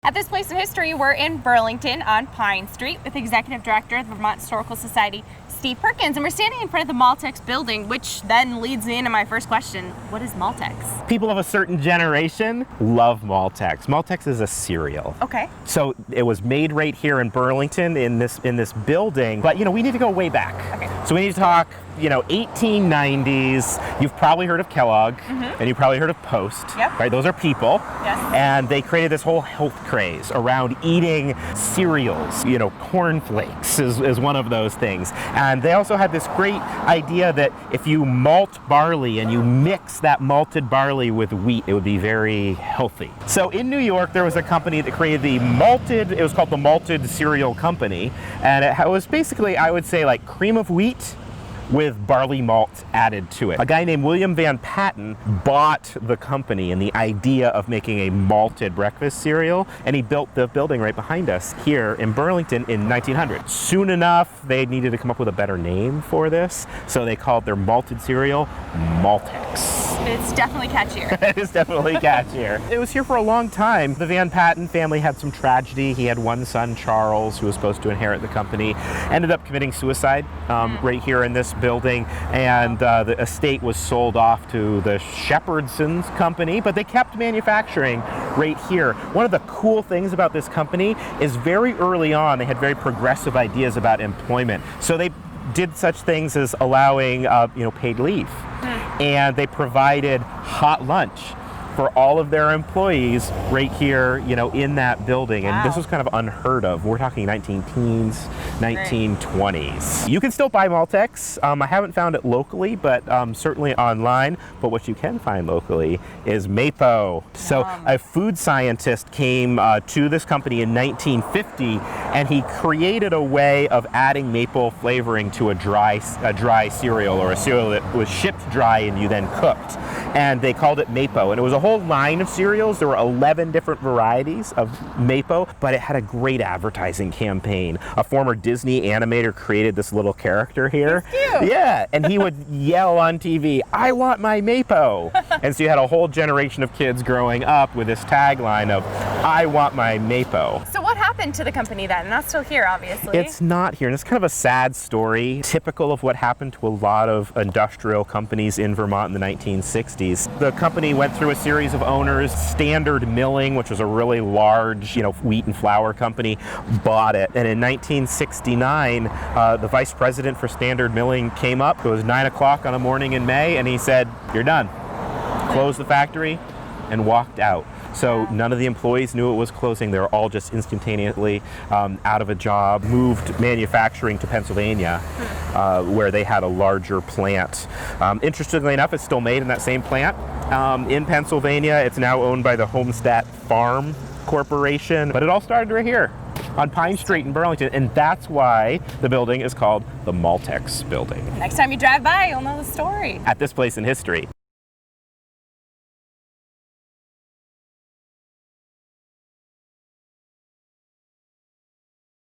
At this place in history, we're in Burlington on Pine Street with Executive Director of the Vermont Historical Society, Steve Perkins, and we're standing in front of the Maltex building, which then leads me into my first question. What is Maltex? People of a certain generation love Maltex. Maltex is a cereal. Okay. So it was made right here in Burlington in this building, but we need to go way back. Okay. So we need to talk 1890s. You've probably heard of Kellogg, and you've probably heard of Post. Yep. Right? Those are people. Yes. And they created this whole health craze around eating cereals. Cornflakes is one of those things. And they also had this great idea that if you malt barley and you mix that malted barley with wheat, it would be very healthy. So in New York, there was a company that created it was called the Malted Cereal Company. And it was basically, I would say, like cream of wheat with barley malt added to it. A guy named William Van Patten bought the company and the idea of making a malted breakfast cereal, and he built the building right behind us here in Burlington in 1900. Soon enough, they needed to come up with a better name for this, so they called their malted cereal Maltex. It's definitely catchier. It is definitely catchier. It was here for a long time. The Van Patten family had some tragedy. He had one son, Charles, who was supposed to inherit the company, ended up committing suicide right here in this building, and the estate was sold off to the Shepherdson's company, but they kept manufacturing right here. One of the cool things about this company is very early on, they had very progressive ideas about employment. So they did such things as allowing paid leave. And they provided hot lunch for all of their employees right here, in that building. And this was kind of unheard of. We're talking 19-teens, 1920s. You can still buy Maltex. I haven't found it locally, but certainly online. But what you can find locally is Maypo. So a food scientist came to this company in 1950, and he created a way of adding maple flavoring to a dry cereal, or a cereal that was shipped dry and you then cooked. And they called it Maypo. And it was a whole line of cereals. There were 11 different varieties of Maypo, but it had a great advertising campaign. A former Disney animator created this little character here. He's cute. Yeah, and he would yell on TV, "I want my Maypo." And so you had a whole generation of kids growing up with this tagline of, "I want my Maypo." So what happened to the company then? Not still here, obviously. It's not here, and it's kind of a sad story, typical of what happened to a lot of industrial companies in Vermont in the 1960s. The company went through a series of owners. Standard Milling, which was a really large, wheat and flour company, bought it. And in 1969, the vice president for Standard Milling came up. It was 9 o'clock on a morning in May, and he said, "You're done." Closed the factory and walked out. So none of the employees knew it was closing. They were all just instantaneously out of a job, moved manufacturing to Pennsylvania, where they had a larger plant. Interestingly enough, it's still made in that same plant in Pennsylvania. It's now owned by the Homestead Farm Corporation, but it all started right here on Pine Street in Burlington, and that's why the building is called the Maltex Building. Next time you drive by, you'll know the story. At this place in history.